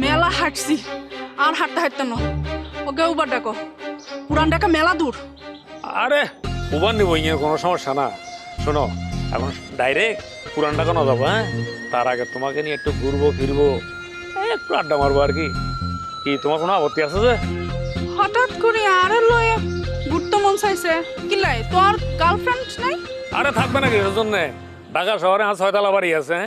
মেলা হাঁটছি আর হাঁটতে না, ওকে উবার ডাকো। পুরান ঢাকা মেলা দূর। আরে উবার নিব, ইয়ে কোনো সমস্যা না। শোনো, এখন ডাইরেক্ট পুরান ঢাকা না যাবো। হ্যাঁ, তার আগে তোমাকে নিয়ে একটু ঘুরবো ফিরবো, একটু আড্ডা মারবো আর কি। তোমার কোনো আপত্তি আছে? যে হঠাৎ করে আরে লয়ে ঘুরতে মন চাইছে কিলাই? তোর গার্লফ্রেন্ড নাই? আরে থাকবে নাকি এর জন্য? ঢাকা শহরে 6 তলা বাড়ি আছে,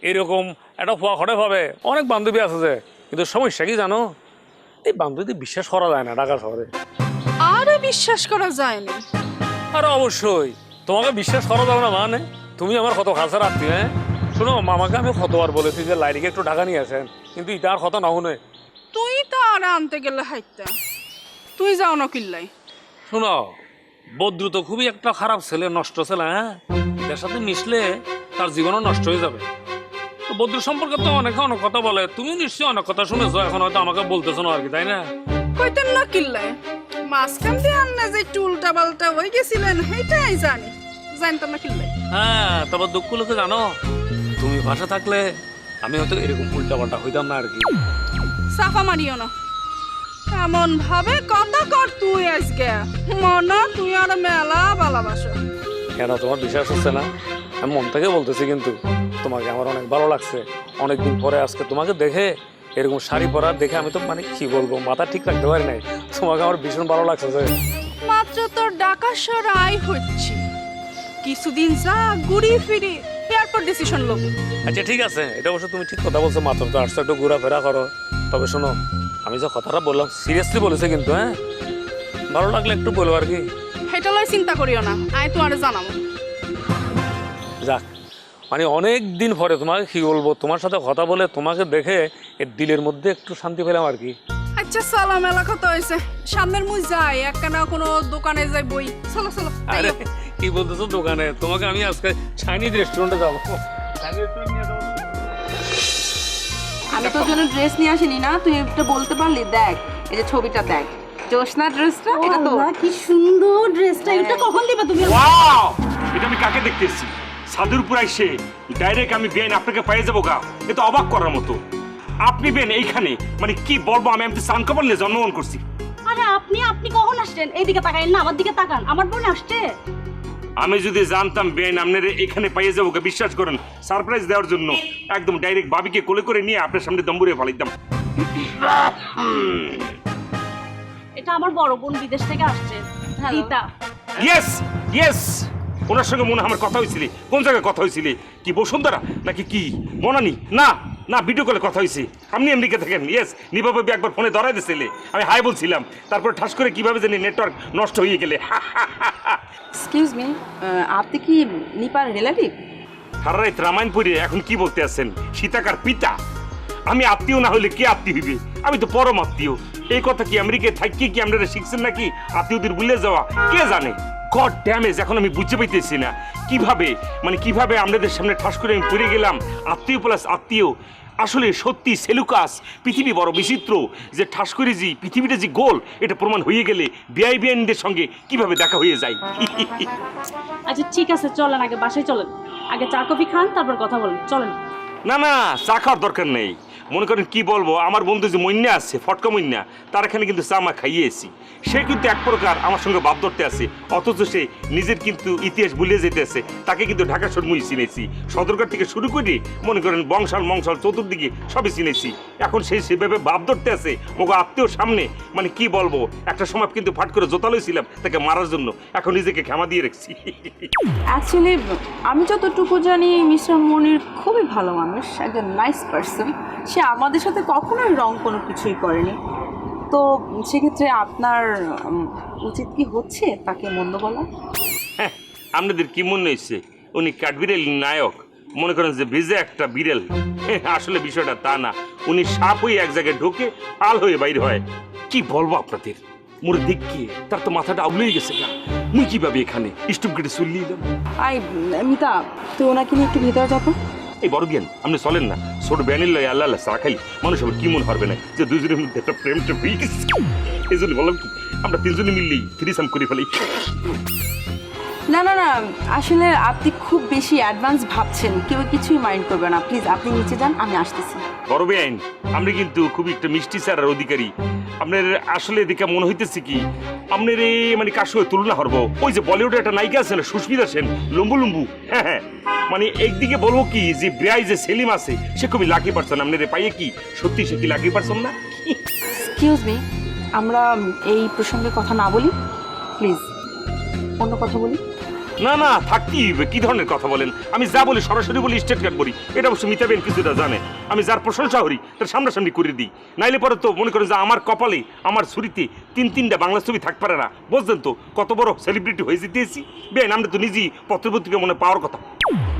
এরকম একটা ফুয়া খড়ে পাবে, অনেক বান্ধবী আছে যে। কিন্তু সমস্যা কি জানো, এই বান্ধবী বিশ্বাস করা যায় না ঢাকা শহরে। আরে বিশ্বাস করা যায় না? আরে অবশ্যই তোমাকে বিশ্বাস করা যাবে না। মানে তুমি আমার কত খাসার আত্মীয়। হ্যাঁ শোনো, মামাকে আমি কতবার বলেছি যে লাইরিকে একটু ঢাকা নিয়ে আসেন, কিন্তু এটা আর কথা না শুনে। তুই তো আর আনতে গেলে হাইতা, তুই যাও না কিল্লাই। শোনো, বদ্রু তো খুবই একটা খারাপ ছেলে, নষ্ট ছেলে। হ্যাঁ, এটার সাথে মিশলে তার জীবনও নষ্ট হয়ে যাবে। বদ্রু সম্পর্কে তো অনেক কথা বলে, তুমি নিশ্চয়ই অনেক কথা শুনেছো, এখন হয়তো আমাকে বলতেছো না আর কি, তাই না? কইতেন না কিল্লাই, মাঝখান দিয়ে আন্না যে একটু উল্টা পাল্টা হয়ে গেছিলেন সেটাই জানতাম না কিল্লাই। হ্যাঁ, তবে দুঃখ লোকে জানো, তুমি ভাষা থাকলে আমি হয়তো এরকম উল্টা পাল্টা হইতাম না আর কি। সাফা মারিও না, এমন ভাবে কথা কর তুই আজকে মনে তুই আর মেলা ভালোবাসো। কেন তোমার বিশ্বাস হচ্ছে না? আমি মন থেকে বলতেছি, কিন্তু তোমাকে আমার অনেক ভালো লাগছে। অনেকদিন পরে আজকে তোমাকে দেখে, এরকম শাড়ি পরা দেখে আমি তো মানে কি বলবো, মাথা ঠিক রাখতে পারি নাই। তোমাকে আমার ভীষণ ভালো লাগছে। মাত্র তোর ঢাকা শহরে আই হচ্ছি, কিছুদিন যা ঘুরি ফিরি এরপর ডিসিশন লোক। আচ্ছা ঠিক আছে, এটা অবশ্য তুমি ঠিক কথা বলছো, মাত্র তো আসছো, একটু ঘোরাফেরা করো। তবে শোনো, আমি যে কথাটা বললাম সিরিয়াসলি বলেছে কিন্তু, হ্যাঁ ভালো লাগলে একটু বলবো আর কি। সেটা লয় চিন্তা করিও না, আমি তোমার জানাবো। যাক, মানে অনেক দিন পরে তোমাকে কি বলবো, তোমার সাথে কথা বলে তোমাকে দেখে এর দিলের মধ্যে একটু শান্তি পেলাম আর কি। আচ্ছা চলো, মেলা কথা হয়েছে, সামনের মুই যাই, একখানা কোনো দোকানে যাই বই। চলো চলো। আরে কি বলতেছো দোকানে? তোমাকে আমি আজকে চাইনিজ রেস্টুরেন্টে যাবো। আমি তোর জন্য ড্রেস নিয়ে আসিনি না, তুই একটা বলতে পারলি? দেখ এই যে ছবিটা দেখ, জোসনা ড্রেসটা, এটা তো কি সুন্দর ড্রেসটা, এটা কখন দিবা তুমি? ওয়াও, এটা আমি কাকে দেখতেছি? সাধুর পুর আইসে ডাইরেক্ট আমি বেন আপনাকে পেয়ে যাবো গা, এ তো অবাক করার মতো। আপনি বেন এইখানে, মানে কি বলবো, আমি তো সানকপালে জন্মগ্রহণ করছি। আরে আপনি কখন আসছেন? এইদিকে তাকান না, আমার দিকে তাকান, আমার বোন আসছে। আমি যদি জানতাম বেন আপনার এখানে পেয়ে যাবো গা, বিশ্বাস করেন সারপ্রাইজ দেওয়ার জন্য একদম ডাইরেক্ট বাবিকে কোলে করে নিয়ে আপনার সামনে দম্বুরে ফালাইতাম। এটা আমার বড় বোন বিদেশ থেকে আসছে, গীতা। ইয়েস ইয়েস, ওনার সঙ্গে মনে হয় আমার কথা হয়েছিল। কোন জায়গায় কথা হয়েছিল? কি বসুন্ধরা নাকি কি মনানি? না না, ভিডিও কলে কথা হয়েছে। আপনি আমেরিকা থাকেন? ইয়েস, নিপা ভাবি একবার ফোনে ধরাই দিয়েছিলে, আমি হাই বলছিলাম, তারপর ঠাস করে কিভাবে জানি নেটওয়ার্ক নষ্ট হয়ে গেলে। এক্সকিউজ মি, আপনি কি নিপার রিলেটিভ? হারাই রামায়ণপুরে এখন কি বলতে আছেন? সীতাকার পিতা। আমি আত্মীয় না হলে কে আত্মীয় হইবে? আমি তো পরম আত্মীয়। এই কথা কি আমেরিকায় থাকি কি আপনারা শিখছেন নাকি আত্মীয়দের ভুলে যাওয়া? কে জানে? গড ড্যামেজ, এখন আমি বুঝতে পাইতেছি না কিভাবে আপনাদের সামনে ঠাস করে আমি পড়ে গেলাম। আত্মীয় প্লাস আত্মীয়, আসলে সত্যি সেলুকাস, পৃথিবী বড় বিচিত্র, যে ঠাস করে যে পৃথিবীটা যে গোল এটা প্রমাণ হয়ে গেলে বেআইনদের সঙ্গে কিভাবে দেখা হয়ে যায়। আচ্ছা ঠিক আছে, চলেন আগে বাসায় চলেন, আগে চা কফি খান, তারপর কথা বলেন, চলেন। না না, চা খাওয়ার দরকার নেই। মনে করেন কি বলবো, আমার বন্ধু যে মইন্যা আছে, ফটকা মইন্যা, তার এখানে কিন্তু চা মা খাইয়েছি। সে কিন্তু এক প্রকার আমার সঙ্গে বাপ ধরতে আছে, অথচ সে নিজের কিন্তু ইতিহাস ভুলিয়ে যেতে আছে। তাকে কিন্তু ঢাকা শহর মুই চিনেছি, সদরঘাট থেকে শুরু করে মনে করেন বংশাল মংশাল চতুর্দিকে সবই চিনেছি। এখন সে সেভাবে বাপ ধরতে আছে ওগো আত্মীয় সামনে, মানে কি বলবো, একটা সময় কিন্তু ফাট করে জোতা লইছিলাম তাকে মারার জন্য, এখন নিজেকে ক্ষমা দিয়ে রেখেছি। অ্যাকচুয়ালি আমি যতটুকু জানি মিস্টার মনির খুবই ভালো মানুষ, একজন নাইস পারসন। সে আমাদের সাথে কখনোই রং কোনো কিছুই করেনি। তো সেক্ষেত্রে আপনার উচিত কি হচ্ছে তাকে মন্দ বলা? হ্যাঁ, আপনাদের কি মনে হয়েছে উনি কাঠবিড়েল নায়ক? মনে করেন যে ভিজে একটা বিড়েল। আসলে বিষয়টা তা না, উনি সাপ হয়ে এক জায়গায় ঢোকে, আল হয়ে বাইরে হয়। কি বলবো আপনাদের, মোরে দেখি তার তো মাথাটা আউলেই গেছে না। মুই কিভাবে এখানে স্টুপ গেটে চললি এলাম? আই মিতা, তুই ওনাকে নিয়ে একটু ভিতরে যাবো। এই বড় জ্ঞান আপনি চলেন না, ছোট ব্যানিল লয় আল্লাহ আল্লাহ চা খাই, মানুষ আবার কি মনে পারবে না যে দুজনের মধ্যে একটা প্রেমটা হয়ে গেছে। এই জন্য বললাম কি, আমরা তিনজনে মিললেই থ্রিসাম করে ফেলি। না না না, আসলে আপনি খুব বেশি অ্যাডভান্স ভাবছেন, কেউ কিছুই মাইন্ড করবে না। প্লিজ আপনি নিচে যান, আমি আসতেছি। বড় বেআইন, আমরা কিন্তু খুবই একটা মিষ্টি স্যার অধিকারী। আপনার আসলে এদিকে মনে হইতেছে কি, আপনার মানে কার সঙ্গে তুলনা করবো, ওই যে বলিউডে একটা নায়িকা আছে না সুস্মিতা সেন, লম্বু লম্বু। হ্যাঁ হ্যাঁ, মানে একদিকে বলবো কি যে ব্রাই যে সেলিম আছে সে খুবই লাকি পারসন। আপনার পাইয়ে কি সত্যি সে কি লাকি পারসন না? এক্সকিউজ মি, আমরা এই প্রসঙ্গে কথা না বলি প্লিজ, অন্য কথা বলি। না না, থাকতেই হবে। কি ধরনের কথা বলেন? আমি যা বলি সরাসরি বলি, স্টেট কাট করি। এটা অবশ্য মিতাবেন কিছুটা জানে। আমি যার প্রশংসা করি তার সামনাসামনি করে দিই, নাইলে পরে তো মনে করেন যে আমার কপালে আমার ছুরিতে তিনটা বাংলা ছবি থাকতে পারে না। বুঝলেন তো কত বড় সেলিব্রিটি হয়ে যেতেছি। বেন, আমরা তো নিজেই পত্রপত্রিকা মনে পাওয়ার কথা।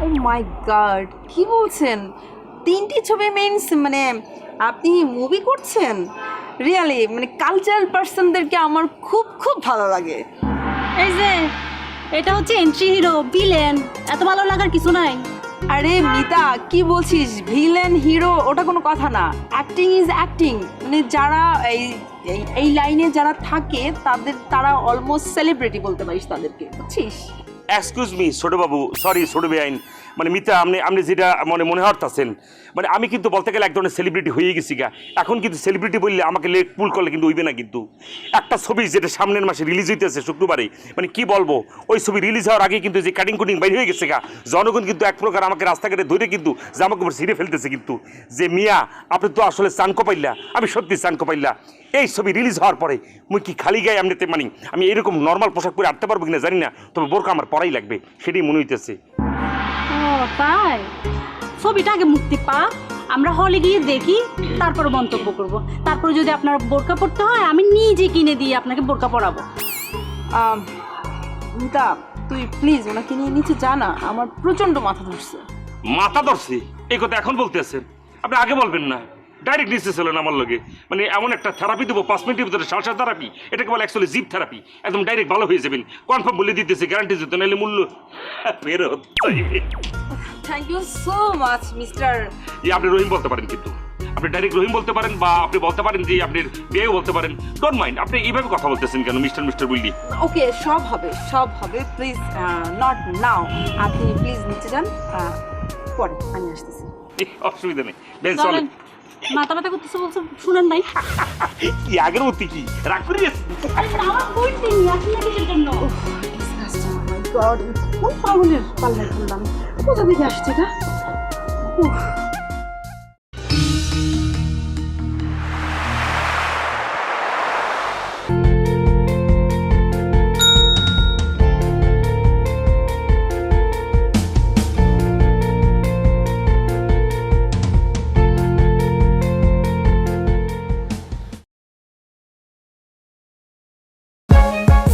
ও মাই গড, কি বলছেন? 3টি ছবি মিন্স মানে আপনি মুভি করছেন? রিয়েলি মানে কালচারাল পার্সনদেরকে আমার খুব খুব ভালো লাগে। এই যে এটা হচ্ছে এন্ট্রি হিরো, ভিলেন, এত ভালো লাগার কিছু নাই। আরে মিতা, কি বলছিস? ভিলেন হিরো ওটা কোনো কথা না, অ্যাক্টিং ইজ অ্যাক্টিং। মানে যারা এই লাইনে যারা থাকে তারা অলমোস্ট সেলিব্রিটি বলতে পারিস তাদেরকে, বুঝছিস? এক্সকিউজ মি ছোট বাবু, সরি ছোট বেআইন, মানে মিতা আপনি আপনি যেটা মানে মনে হরতাছেন মানে আমি কিন্তু বলতে গেলে এক ধরনের সেলিব্রিটি হয়ে গেছি গা এখন কিন্তু সেলিব্রিটি বললে আমাকে লেট পুল করলে কিন্তু হইবে না কিন্তু একটা ছবি যেটা সামনের মাসে রিলিজ হইতেছে শুক্রবারে মানে কি বলবো ওই ছবি রিলিজ হওয়ার আগে কিন্তু যে কাটিং কুটিং বাইর হয়ে গেছে গা জনগণ কিন্তু এক প্রকার আমাকে রাস্তাঘাটে ধরে কিন্তু জামাকে উপর ছিঁড়ে ফেলতেছে কিন্তু যে মিয়া আপনি তো আসলে চান কপাইলা আমি সত্যি চান কপাইলা এই ছবি রিলিজ হওয়ার পরে মুই কি খালি গায়ে এমনিতে মানি আমি এরকম নর্মাল পোশাক পরে আনতে পারবো কিনা জানি না তবে বোরকা আমার পরাই লাগবে সেটাই মনে হইতেছে ও তাই ছবিটা আগে মুক্তি পা আমরা হলে গিয়ে দেখি তারপর মন্তব্য করব তারপরে যদি আপনার বোরকা পড়তে হয় আমি নিজে কিনে দিয়ে আপনাকে বোরকা পরাবো মিতা তুই প্লিজ ওনাকে নিয়ে নিচে জানা আমার প্রচন্ড মাথা ধরছে মাথা ধরছে এই কথা এখন বলতেছেন আপনি আগে বলবেন না ডাইরেক্ট নিচে চলেন আমার লগে মানে এমন একটা থেরাপি দেবো 5 মিনিটের ভিতরে সালসা থেরাপি এটাকে বলে অ্যাকচুয়ালি জিপ থেরাপি একদম ডাইরেক্ট ভালো হয়ে যাবেন কনফার্ম বলে দিতেছে গ্যারান্টি দিতে নাহলে মূল্য ফেরত চাইবে thank you so much mister আপনি রহিম বলতে পারেন কিন্তু আপনি ডাইরেক্ট রহিম বলতে পারেন বা আপনি বলতে পারেন যে আপনার বিয়েও বলতে পারেন ডোন্ট মাইন্ড আপনি এইভাবে কথা বলতেছেন কেন মিস্টার বললি ওকে সব হবে প্লিজ নট নাও আপনি প্লিজ নিচে যান পরে আমি আসতেছি অসুবিধা নেই বেশ চলেন মাথা ব্যথা করতেছে বলছে শুনেন নাই কি আগের মতো কি রাগ করে আমার বই তিনি আসলে কিসের জন্য গড কোন পাগলের পাল্লায় পড়লাম কোথা থেকে আসছে এটা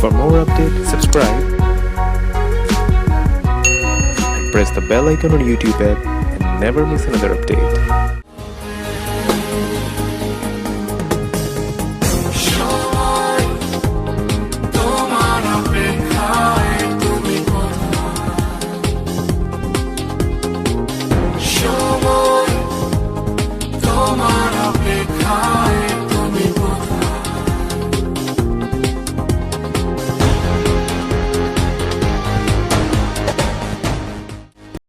For more updates, subscribe and press the bell icon on YouTube app and never miss another update.